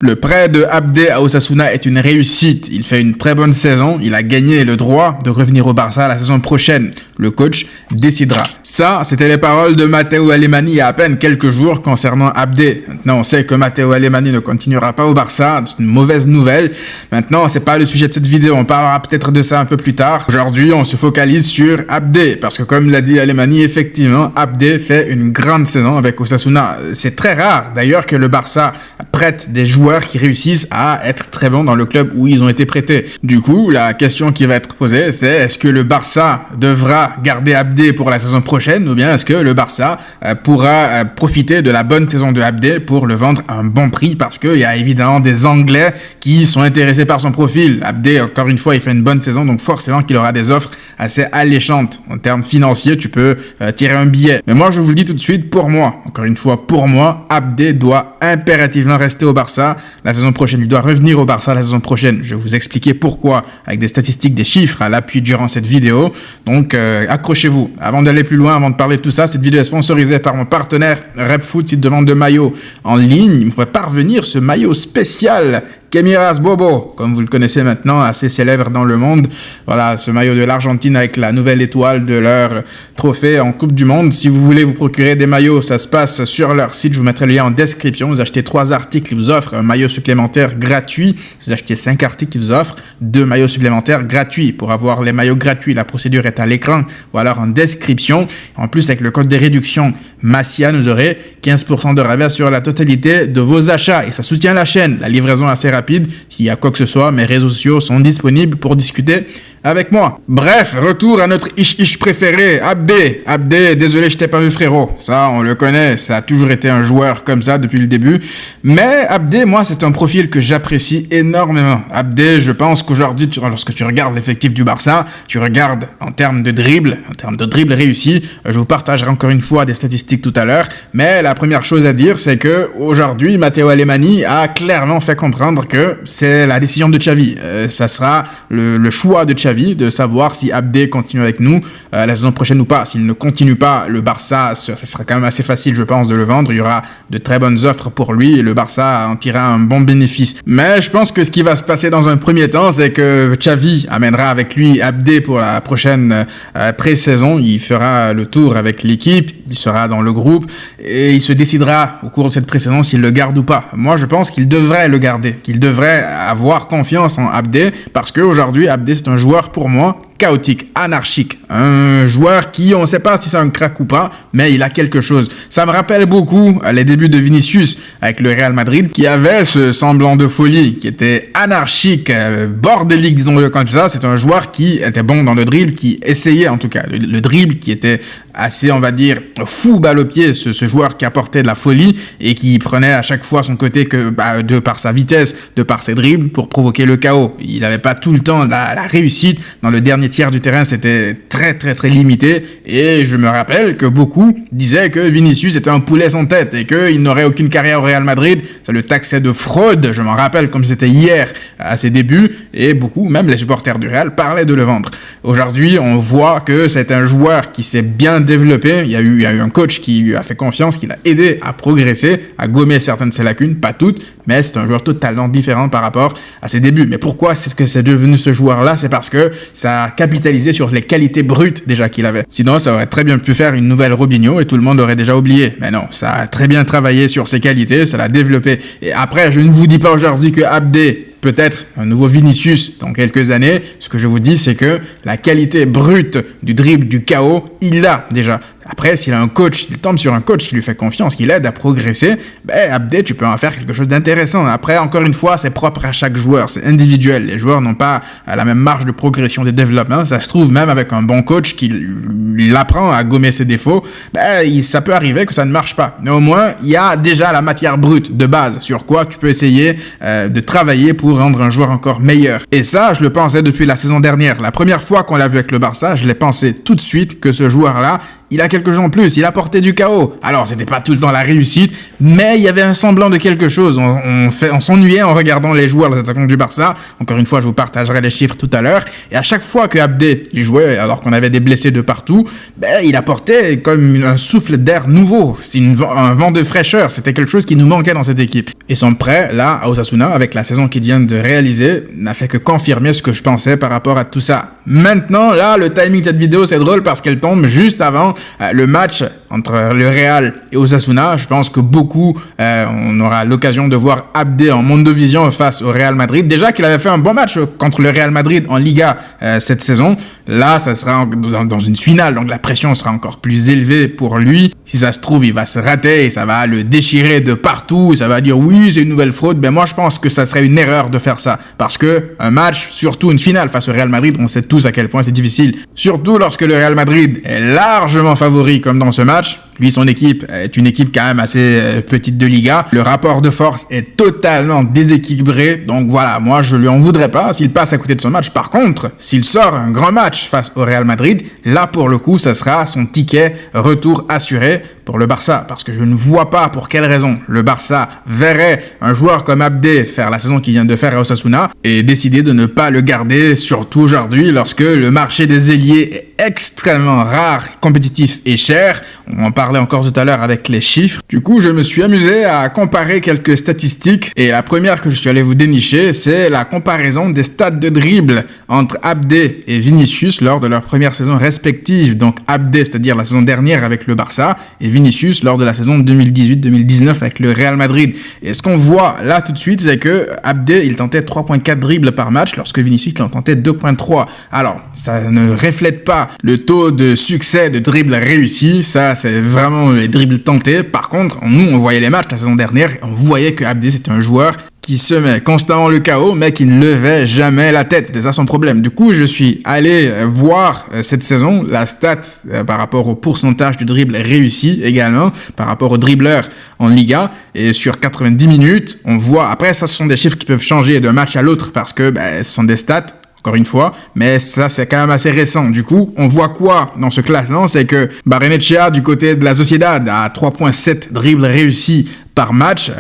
Le prêt de Abdé à Osasuna est une réussite. Il fait une très bonne saison. Il a gagné le droit de revenir au Barça la saison prochaine. Le coach décidera. Ça, c'était les paroles de Matteo Alemany il y a à peine quelques jours concernant Abdé. Maintenant, on sait que Matteo Alemany ne continuera pas au Barça. C'est une mauvaise nouvelle. Maintenant, c'est pas le sujet de cette vidéo. On parlera peut-être de ça un peu plus tard. Aujourd'hui, on se focalise sur Abdé. Parce que comme l'a dit Alemany, effectivement, Abdé fait une grande saison avec Osasuna. C'est très rare, d'ailleurs, que le Barça prête des joueurs qui réussissent à être très bons dans le club où ils ont été prêtés. Du coup, la question qui va être posée, c'est est-ce que le Barça devra garder Abdé pour la saison prochaine ou bien est-ce que le Barça pourra profiter de la bonne saison de Abdé pour le vendre à un bon prix parce qu'il y a évidemment des Anglais qui sont intéressés par son profil. Abdé, encore une fois, il fait une bonne saison, donc forcément qu'il aura des offres assez alléchantes. En termes financiers, tu peux tirer un billet. Mais moi, je vous le dis tout de suite, pour moi, encore une fois, pour moi, Abdé doit impérativement rester au Barça la saison prochaine. Il doit revenir au Barça la saison prochaine. Je vais vous expliquer pourquoi avec des statistiques, des chiffres à l'appui durant cette vidéo. Donc, accrochez-vous. Avant d'aller plus loin, avant de parler de tout ça, cette vidéo est sponsorisée par mon partenaire RepFoot, site de vente de maillots en ligne. Il me fait parvenir ce maillot spécial Kemiras Bobo, comme vous le connaissez maintenant, assez célèbre dans le monde. Voilà, ce maillot de l'Argentine avec la nouvelle étoile de leur trophée en Coupe du Monde. Si vous voulez vous procurer des maillots, ça se passe sur leur site. Je vous mettrai le lien en description. Vous achetez 3 articles, ils vous offrent un maillot supplémentaire gratuit. Vous achetez 5 articles, ils vous offrent 2 maillots supplémentaires gratuits. Pour avoir les maillots gratuits, la procédure est à l'écran ou alors en description. En plus, avec le code de réduction Massian, vous aurez 15% de rabais sur la totalité de vos achats. Et ça soutient la chaîne. La livraison est assez rapide. S'il y a quoi que ce soit, mes réseaux sociaux sont disponibles pour discuter avec moi. Bref, retour à notre ish préféré, Abdé. Abdé, désolé, je t'ai pas vu frérot. Ça, on le connaît, ça a toujours été un joueur comme ça depuis le début. Mais Abdé, moi, c'est un profil que j'apprécie énormément. Abdé, je pense qu'aujourd'hui, lorsque tu regardes l'effectif du Barça, tu regardes en termes de dribble réussi. Je vous partagerai encore une fois des statistiques tout à l'heure. Mais la première chose à dire, c'est que aujourd'hui, Matteo Alemany a clairement fait comprendre que c'est la décision de Xavi. Ça sera le choix de Xavi de savoir si Abdé continue avec nous la saison prochaine ou pas. S'il ne continue pas, le Barça, ça sera quand même assez facile, je pense, de le vendre. Il y aura de très bonnes offres pour lui et le Barça en tirera un bon bénéfice. Mais je pense que ce qui va se passer dans un premier temps, c'est que Xavi amènera avec lui Abdé pour la prochaine pré-saison. Il fera le tour avec l'équipe, il sera dans le groupe et il se décidera au cours de cette pré-saison s'il le garde ou pas. Moi, je pense qu'il devrait le garder, qu'il devrait avoir confiance en Abdé parce qu'aujourd'hui, Abdé, c'est un joueur pour moi chaotique, anarchique, un joueur qui, on ne sait pas si c'est un crack ou pas, mais il a quelque chose. Ça me rappelle beaucoup les débuts de Vinicius avec le Real Madrid, qui avait ce semblant de folie, qui était anarchique, bordélique, disons-le comme ça. C'est un joueur qui était bon dans le dribble, qui essayait en tout cas le dribble, qui était assez, on va dire, fou balle au pied, ce joueur qui apportait de la folie et qui prenait à chaque fois son côté de par sa vitesse, de par ses dribbles, pour provoquer le chaos. Il n'avait pas tout le temps la réussite. Dans le dernier tiers du terrain, c'était très limité et je me rappelle que beaucoup disaient que Vinicius était un poulet sans tête et qu'il n'aurait aucune carrière au Real Madrid. Ça le taxait de fraude, je m'en rappelle comme c'était hier à ses débuts et beaucoup, même les supporters du Real, parlaient de le vendre. Aujourd'hui, on voit que c'est un joueur qui s'est bien développé. Il y a eu un coach qui lui a fait confiance, qui l'a aidé à progresser, à gommer certaines de ses lacunes, pas toutes, mais c'est un joueur totalement différent par rapport à ses débuts. Mais pourquoi c'est que c'est devenu ce joueur-là? C'est parce que ça a capitalisé sur les qualités brutes déjà qu'il avait. Sinon, ça aurait très bien pu faire une nouvelle Robinho et tout le monde aurait déjà oublié. Mais non, ça a très bien travaillé sur ses qualités, ça l'a développé. Et après, je ne vous dis pas aujourd'hui que Abdé peut-être un nouveau Vinicius dans quelques années. Ce que je vous dis, c'est que la qualité brute du dribble, du chaos, il l'a déjà. Après, s'il a un coach, s'il tombe sur un coach qui lui fait confiance, qui l'aide à progresser, Abdé, tu peux en faire quelque chose d'intéressant. Après, encore une fois, c'est propre à chaque joueur, c'est individuel. Les joueurs n'ont pas la même marge de progression de développement. Ça se trouve, même avec un bon coach qui l'apprend à gommer ses défauts, ça peut arriver que ça ne marche pas. Mais au moins, il y a déjà la matière brute de base sur quoi tu peux essayer de travailler pour rendre un joueur encore meilleur. Et ça, je le pensais depuis la saison dernière. La première fois qu'on l'a vu avec le Barça, je l'ai pensé tout de suite que ce joueur-là, il a quelque chose en plus, il apportait du chaos. Alors, c'était pas tout le temps la réussite, mais il y avait un semblant de quelque chose. On s'ennuyait en regardant les joueurs, les attaquants du Barça. Encore une fois, je vous partagerai les chiffres tout à l'heure. Et à chaque fois que Abdé il jouait, alors qu'on avait des blessés de partout, il apportait comme un souffle d'air nouveau. C'est un vent de fraîcheur. C'était quelque chose qui nous manquait dans cette équipe. Et son prêt, là, à Osasuna, avec la saison qu'il vient de réaliser, n'a fait que confirmer ce que je pensais par rapport à tout ça. Maintenant, là, le timing de cette vidéo, c'est drôle parce qu'elle tombe juste avant le match entre le Real et Osasuna. Je pense que beaucoup, on aura l'occasion de voir Abdé en Mondovision face au Real Madrid. Déjà qu'il avait fait un bon match contre le Real Madrid en Liga cette saison. Là, ça sera dans une finale, donc la pression sera encore plus élevée pour lui. Si ça se trouve, il va se rater et ça va le déchirer de partout. Et ça va dire oui, c'est une nouvelle fraude. Ben moi, je pense que ça serait une erreur de faire ça. Parce que un match, surtout une finale face au Real Madrid, on sait tous à quel point c'est difficile. Surtout lorsque le Real Madrid est largement favori comme dans ce match. Lui, son équipe est une équipe quand même assez petite de Liga. Le rapport de force est totalement déséquilibré. Donc voilà, moi, je lui en voudrais pas s'il passe à côté de son match. Par contre, s'il sort un grand match face au Real Madrid, là, pour le coup, ça sera son ticket retour assuré pour le Barça. Parce que je ne vois pas pour quelle raison le Barça verrait un joueur comme Abdé faire la saison qu'il vient de faire à Osasuna et décider de ne pas le garder, surtout aujourd'hui, lorsque le marché des ailiers est extrêmement rare, compétitif et cher. On en parlait encore tout à l'heure avec les chiffres. Du coup, je me suis amusé à comparer quelques statistiques et la première que je suis allé vous dénicher, c'est la comparaison des stats de dribble entre Abdé et Vinicius lors de leur première saison respective. Donc Abdé, c'est-à-dire la saison dernière avec le Barça, et Vinicius lors de la saison 2018-2019 avec le Real Madrid. Et ce qu'on voit là tout de suite, c'est que Abdé, il tentait 3.4 dribbles par match, lorsque Vinicius, il en tentait 2.3. Alors, ça ne reflète pas le taux de succès de dribble réussi, ça c'est vraiment les dribbles tentés. Par contre, nous on voyait les matchs la saison dernière, et on voyait que Abdé c'était un joueur qui semait constamment le chaos, mais qui ne levait jamais la tête. C'était ça son problème. Du coup, je suis allé voir cette saison la stat par rapport au pourcentage de dribble réussi également, par rapport aux dribbleurs en Liga. Et sur 90 minutes, on voit, après ça ce sont des chiffres qui peuvent changer d'un match à l'autre parce que ce sont des stats, encore une fois, mais ça c'est quand même assez récent. Du coup, on voit quoi dans ce classement? C'est que Barrenetxea du côté de la Sociedad a 3.7 dribbles réussis par match,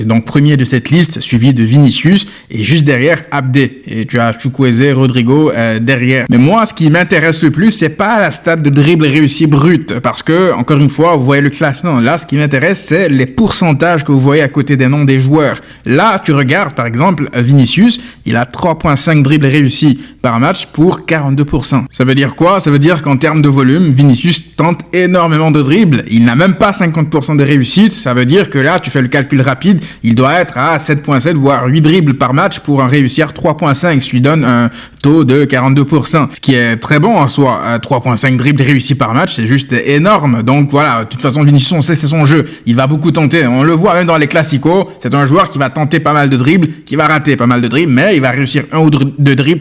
donc premier de cette liste, suivi de Vinicius, et juste derrière Abdé. Et tu as Chukwueze, Rodrigo derrière. Mais moi, ce qui m'intéresse le plus, c'est pas la stat de dribble réussi brut, parce que, encore une fois, vous voyez le classement. Là, ce qui m'intéresse, c'est les pourcentages que vous voyez à côté des noms des joueurs. Là, tu regardes, par exemple, Vinicius, il a 3.5 dribbles réussis par match pour 42%. Ça veut dire quoi? Ça veut dire qu'en termes de volume, Vinicius tente énormément de dribbles. Il n'a même pas 50% de réussite. Ça veut dire que là, tu fais le calcul rapide, il doit être à 7.7 voire 8 dribbles par match pour en réussir 3.5, ce qui donne un taux de 42%, ce qui est très bon en soi. 3.5 dribbles réussis par match, c'est juste énorme. Donc voilà, de toute façon Vinicius, on sait c'est son jeu, il va beaucoup tenter, on le voit même dans les classicos, c'est un joueur qui va tenter pas mal de dribbles, qui va rater pas mal de dribbles, mais il va réussir un ou deux dribbles,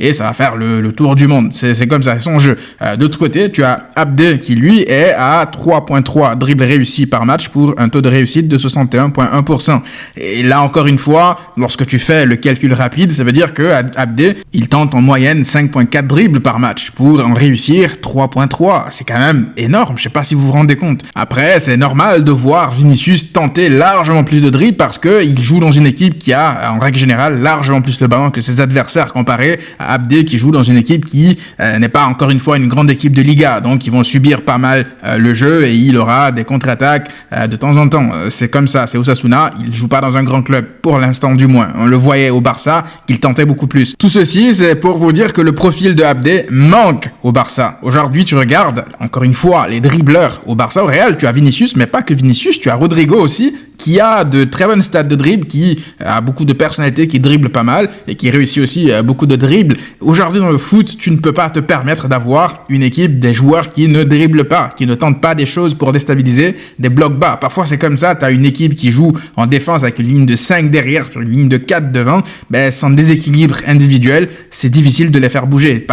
et ça va faire le tour du monde. C'est comme ça, c'est son jeu. D'autre côté, tu as Abdé qui lui est à 3.3 dribbles réussis par match pour un taux de réussite de 61.1%. Et là, encore une fois, lorsque tu fais le calcul rapide, ça veut dire que Abdé, il tente en moyenne 5.4 dribbles par match pour en réussir 3.3. C'est quand même énorme. Je sais pas si vous vous rendez compte. Après, c'est normal de voir Vinicius tenter largement plus de dribbles parce que il joue dans une équipe qui a, en règle générale, largement plus le ballon que ses adversaires comparé à Abdé qui joue dans une équipe qui n'est pas, encore une fois, une grande équipe de Liga. Donc, ils vont subir pas mal le jeu et il aura des contre-attaques de temps en temps. C'est comme ça, c'est Osasuna, il joue pas dans un grand club, pour l'instant du moins. On le voyait au Barça, qu'il tentait beaucoup plus. Tout ceci, c'est pour vous dire que le profil de Abdé manque au Barça. Aujourd'hui, tu regardes, encore une fois, les dribbleurs au Barça, au Real, tu as Vinicius, mais pas que Vinicius, tu as Rodrigo aussi, qui a de très bonnes stats de dribble, qui a beaucoup de personnalité, qui dribble pas mal, et qui réussit aussi beaucoup de dribbles. Aujourd'hui, dans le foot, tu ne peux pas te permettre d'avoir une équipe des joueurs qui ne dribblent pas, qui ne tentent pas des choses pour déstabiliser, des blocs bas. Parfois, c'est comme ça, tu as une équipe qui joue en défense avec une ligne de 5 derrière, sur une ligne de 4 devant, sans déséquilibre individuel, c'est difficile de les faire bouger.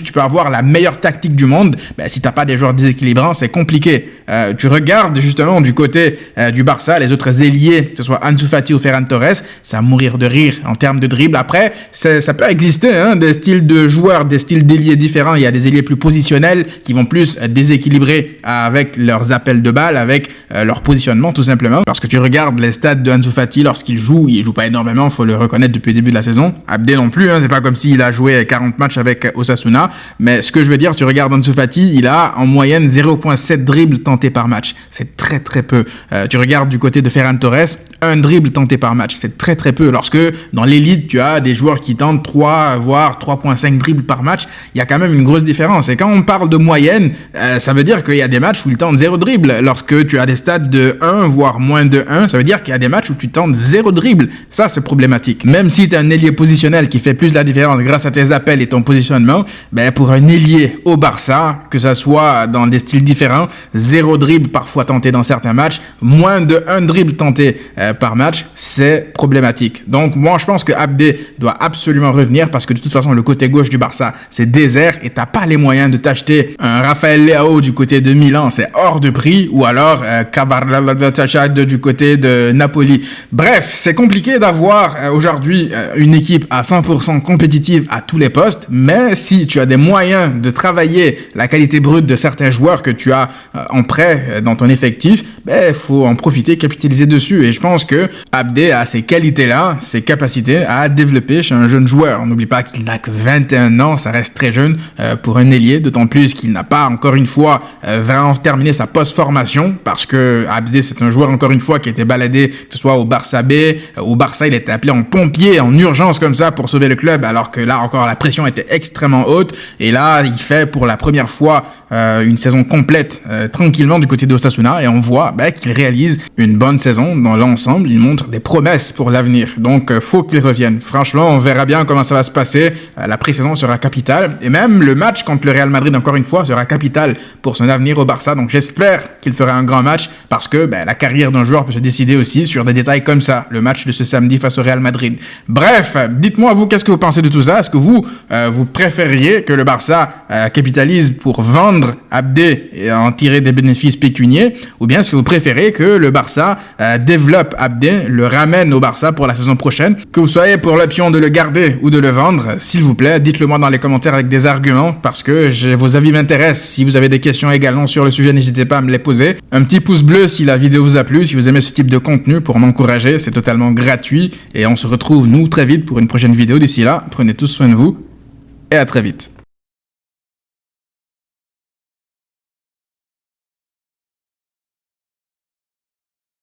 Tu peux avoir la meilleure tactique du monde, si t'as pas des joueurs déséquilibrants, c'est compliqué. Tu regardes justement du côté du Barça, les autres ailiers, que ce soit Ansu Fati ou Ferran Torres, ça va mourir de rire en termes de dribble. Après, ça peut exister, des styles de joueurs, des styles d'ailiers différents. Il y a des ailiers plus positionnels qui vont plus déséquilibrer avec leurs appels de balles, avec leur positionnement tout simplement. Parce que tu regardes les stats de Ansu Fati lorsqu'il joue, il joue pas énormément, faut le reconnaître depuis le début de la saison. Abdé non plus, c'est pas comme s'il a joué 40 matchs avec Osasuna. Mais ce que je veux dire, tu regardes Ansu Fati, il a en moyenne 0,7 dribbles tentés par match. C'est très très peu. Tu regardes du côté de Ferran Torres, un dribble tenté par match. C'est très très peu. Lorsque dans l'élite, tu as des joueurs qui tentent 3 voire 3,5 dribbles par match, il y a quand même une grosse différence. Et quand on parle de moyenne, ça veut dire qu'il y a des matchs où il tente 0 dribble. Lorsque tu as des stats de 1 voire moins de 1, ça veut dire qu'il y a des matchs où tu tentes 0 dribble. Ça, c'est problématique. Même si tu es un ailier positionnel qui fait plus la différence grâce à tes appels et ton positionnement, pour un ailier au Barça, que ça soit dans des styles différents, 0 dribble parfois tenté dans certains matchs, moins de 1 dribble tenté par match, c'est problématique. Donc moi je pense que Abdé doit absolument revenir parce que de toute façon le côté gauche du Barça c'est désert et t'as pas les moyens de t'acheter un Rafael Leao du côté de Milan, c'est hors de prix, ou alors Kvaratskhelia du côté de Napoli. Bref, c'est compliqué d'avoir aujourd'hui une équipe à 100% compétitive à tous les postes, mais si tu as des moyens de travailler la qualité brute de certains joueurs que tu as en prêt dans ton effectif, faut en profiter, capitaliser dessus. Et je pense que Abdé a ces qualités-là, ces capacités à développer chez un jeune joueur. On n'oublie pas qu'il n'a que 21 ans, ça reste très jeune pour un ailier, d'autant plus qu'il n'a pas encore une fois vraiment terminé sa post-formation, parce que Abdé c'est un joueur encore une fois qui a été baladé, que ce soit au Barça B, au Barça il a été appelé en pompier, en urgence comme ça pour sauver le club, alors que là encore la pression était extrêmement haute, et là il fait pour la première fois une saison complète tranquillement du côté d'Osasuna, et on voit qu'il réalise une bonne saison dans l'ensemble, il montre des promesses pour l'avenir, donc faut qu'il revienne. Franchement, on verra bien comment ça va se passer, la pré-saison sera capitale, et même le match contre le Real Madrid encore une fois sera capital pour son avenir au Barça, donc j'espère qu'il fera un grand match, parce que la carrière d'un joueur peut se décider aussi sur des détails comme ça, le match de ce samedi face au Real Madrid. Bref, dites-moi vous, qu'est-ce que vous pensez de tout ça? Est-ce que vous préfériez que le Barça capitalise pour vendre Abdé et en tirer des bénéfices pécuniaires, ou bien est-ce que vous préférez que le Barça développe Abdé, le ramène au Barça pour la saison prochaine? Que vous soyez pour l'option de le garder ou de le vendre, s'il vous plaît, dites-le moi dans les commentaires avec des arguments, parce que vos avis m'intéressent. Si vous avez des questions également sur le sujet, n'hésitez pas à me les poser. Un petit pouce bleu si la vidéo vous a plu, si vous aimez ce type de contenu pour m'encourager, c'est totalement gratuit, et on se retrouve nous très vite pour une prochaine vidéo. D'ici là, prenez tous soin de vous et à très vite.